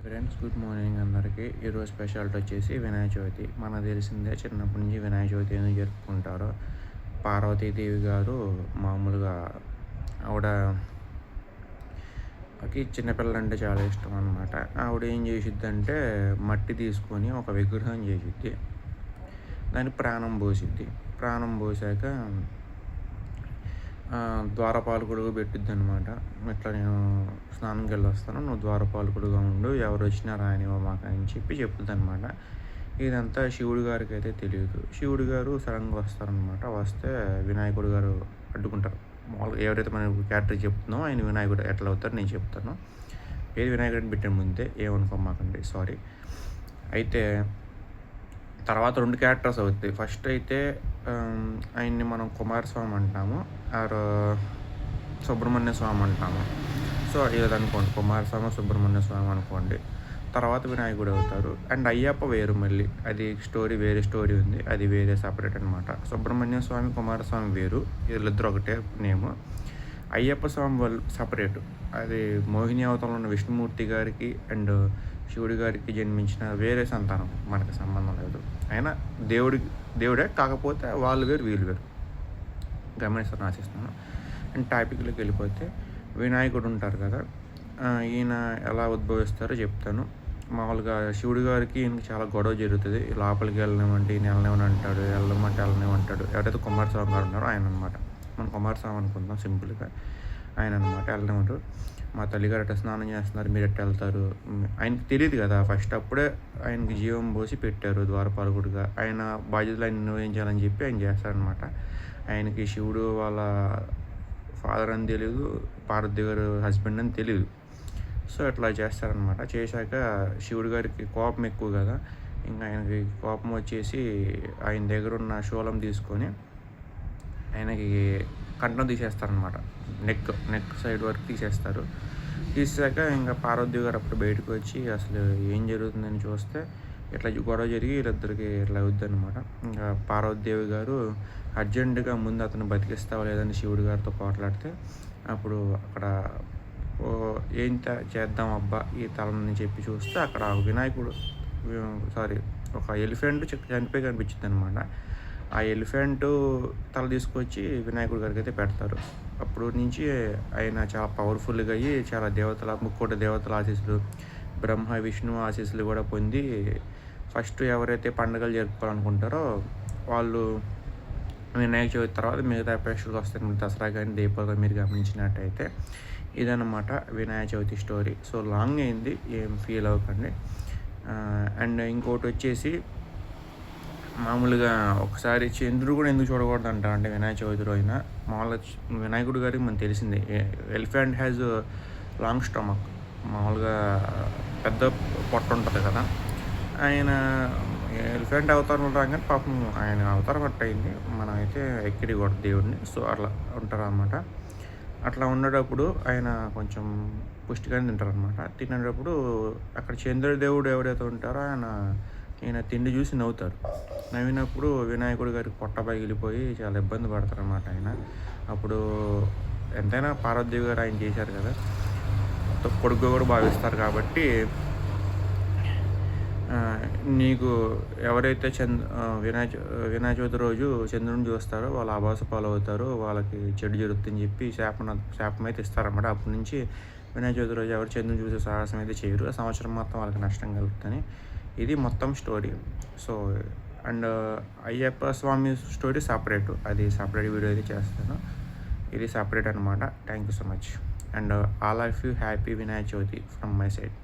Friends, good morning అందరికీ. ఈరోజు speciality వచ్చేసి వినాయక చవితి. మనకు తెలిసిందే, చిన్నప్పటి నుంచి వినాయక చవితి ఎందుకు జరుపుకుంటారో. పార్వతీదేవి గారు మామూలుగా ఆవిడకి చిన్నపిల్లలంటే చాలా ఇష్టం అనమాట. ఆవిడ ఏం చేసిద్దంటే మట్టి తీసుకొని ఒక విగ్రహం చేసిద్ది. దానికి ప్రాణం పోసిద్ది. ప్రాణం పోసాక ద్వారపాలకుడుగా పెట్టిద్దనమాట. ఇట్లా నేను స్నానంకి వెళ్ళొస్తాను, నువ్వు ద్వారపాలకుడుగా ఉండు, ఎవరు వచ్చినా రానివ్వ మాకు అని చెప్పుద్దనమాట. ఇదంతా శివుడి గారికి అయితే తెలియదు. శివుడి గారు సడన్గా వస్తారనమాట. వస్తే వినాయకుడు గారు అడ్డుకుంటారు. మామూలుగా ఎవరైతే మనం క్యారెక్టర్ చెప్తున్నామో ఆయన వినాయకుడు ఎట్లా అవుతారో నేను చెప్తాను. ఏది వినాయకుడిని పెట్టిన ముందే ఏమనుకోమాకండి, సారీ. అయితే తర్వాత 2 క్యారెక్టర్స్ అవుతాయి. ఫస్ట్ అయితే ఆయన్ని మనం కుమారస్వామి అంటాము, ఆర్ సుబ్రహ్మణ్య స్వామి అంటాము. సో ఏదనుకోండి, కుమారస్వామి సుబ్రహ్మణ్య స్వామి అనుకోండి. తర్వాత వినాయకుడు అవుతారు. అండ్ అయ్యప్ప వేరు, మళ్ళీ అది స్టోరీ, వేరే స్టోరీ ఉంది, అది వేరే సపరేట్ అనమాట. సుబ్రహ్మణ్య స్వామి కుమారస్వామి వేరు, వీళ్ళిద్దరు ఒకటే నేము. అయ్యప్ప స్వామి వాళ్ళు సపరేటు. అది మోహిని అవతారంలో ఉన్న విష్ణుమూర్తి గారికి అండ్ శివుడి గారికి జన్మించిన వేరే సంతానం, మనకి సంబంధం లేదు. అయినా దేవుడే, కాకపోతే వాళ్ళు వేరు వీళ్ళు వేరు. గమనిస్తాను ఆశిస్తున్నాను. అండ్ టాపిక్లోకి వెళ్ళిపోతే వినాయకుడు ఉంటారు కదా, ఈయన ఎలా ఉద్భవిస్తారో చెప్తాను. మామూలుగా శివుడి గారికి ఈయనకి చాలా గొడవ జరుగుతుంది. లోపలికి వెళ్ళనివ్వండి, ఈయన వెళ్ళనివ్వని అంటాడు, వెళ్ళమంటే వెళ్ళనివ్వంటాడు. ఎవరైతే కుమారస్వామి గారు ఉన్నారో ఆయన అనమాట. మనం కుమారస్వామి అనుకుందాం సింపుల్గా. ఆయన అనమాట వెళ్ళనివ్వరు. మా తల్లిగారు ఎట్లా స్నానం చేస్తున్నారు, మీరు ఎట్లా వెళ్తారు, ఆయనకి తెలియదు కదా. ఫస్ట్ అప్పుడే ఆయనకి జీవం పోసి పెట్టారు ద్వారపాలకుడిగా. ఆయన బాధ్యతలు ఆయన నిర్వహించాలని చెప్పి ఆయన చేస్తారనమాట. ఆయనకి శివుడు వాళ్ళ ఫాదర్ అని తెలియదు, పార్వతి గారు హస్బెండ్ అని తెలియదు. సో అట్లా చేస్తారనమాట. చేశాక శివుడి గారికి కోపం ఎక్కువ కదా, ఇంకా ఆయనకి కోపం వచ్చేసి ఆయన దగ్గర ఉన్న శూలం తీసుకొని ఆయనకి కంఠం తీసేస్తారనమాట. నెక్ సైడ్ వరకు తీసేస్తారు. తీసాక ఇంకా పార్వతి గారు అప్పుడు బయటకు వచ్చి అసలు ఏం జరుగుతుందని చూస్తే ఇట్లా గొడవ జరిగి వీళ్ళిద్దరికి ఇట్లా అవుద్దనమాట. ఇంకా పార్వతీదేవి గారు అర్జెంటుగా ముందు అతను బతికిస్తావా లేదని శివుడి గారితో పోట్లాడితే అప్పుడు అక్కడ ఏం చేద్దాం అబ్బా ఈ తలని చెప్పి చూస్తే అక్కడ ఒక ఎలిఫెంట్ చనిపోయి కనిపించింది అనమాట. ఆ ఎలిఫెంట్ తల తీసుకొచ్చి వినాయకుడి గారికి అయితే పెడతారు. అప్పుడు నుంచి ఆయన చాలా పవర్ఫుల్గా అయ్యి చాలా ముక్కోటి దేవతల ఆశీస్సులు, బ్రహ్మ విష్ణు ఆశీస్సులు కూడా పొంది ఫస్ట్ ఎవరైతే పండుగలు జరుపుకోవాలనుకుంటారో వాళ్ళు వినాయక చవితి తర్వాత మిగతా ఫెస్టివల్స్ వస్తాయి. దసరా కానీ దీపావళి కానీ మీరు గమనించినట్టయితే ఇదన్నమాట Vinayaka Chavithi story. So long అయింది, ఏం ఫీల్ అవ్వకండి. అండ్ ఇంకోటి వచ్చేసి మామూలుగా ఒకసారి చంద్రుడు కూడా ఎందుకు చూడకూడదు అంటారంటే వినాయక చవితి రోజున మామూలుగా వినాయకుడి గారికి మనకు తెలిసిందే, ఎలిఫెంట్ హ్యాజ్ లాంగ్ స్టమక్, మామూలుగా పెద్ద పొట్ట ఉంటుంది కదా. ఆయన ఎలిఫెంట్ అవతారం రాగానే పాపం ఆయన అవతారం పట్టయింది, మనం అయితే ఎక్కిడి కూడా దేవుడిని. సో అట్లా ఉంటారు అన్నమాట. అట్లా ఉండేటప్పుడు ఆయన కొంచెం పుష్టిగానే తింటారనమాట. తినేటప్పుడు అక్కడ చంద్రదేవుడు ఎవరైతే ఉంటారో ఈయన తిండి చూసి నవ్వుతారు. నవ్వినప్పుడు వినాయకుడి గారికి పొట్ట పగిలిపోయి చాలా ఇబ్బంది పడతారనమాట ఆయన. అప్పుడు ఎంతైనా పార్వతీదేవి గారు ఆయన చేశారు కదా, కొడుకు కూడా భావిస్తారు కాబట్టి నీకు ఎవరైతే వినాయక చవితి రోజు చంద్రుని చూస్తారో వాళ్ళు ఆభాస పాలవుతారు, వాళ్ళకి చెడు జరుగుతుందని చెప్పి శాపం అయితే ఇస్తారన్నమాట. అప్పటి నుంచి వినాయక చవితి రోజు ఎవరు చంద్రుని చూసే సాహసం అయితే చేయరు. ఆ సంవత్సరం మొత్తం వాళ్ళకి నష్టం కలుగుతుంది. ఇది మొత్తం story. So and Ayyappa Swamy story separate, అది సపరేట్ వీడియో అయితే చేస్తాను. ఇది సపరేట్ అనమాట. Thank you so much and all of you happy Vinayaka Chavithi from my side.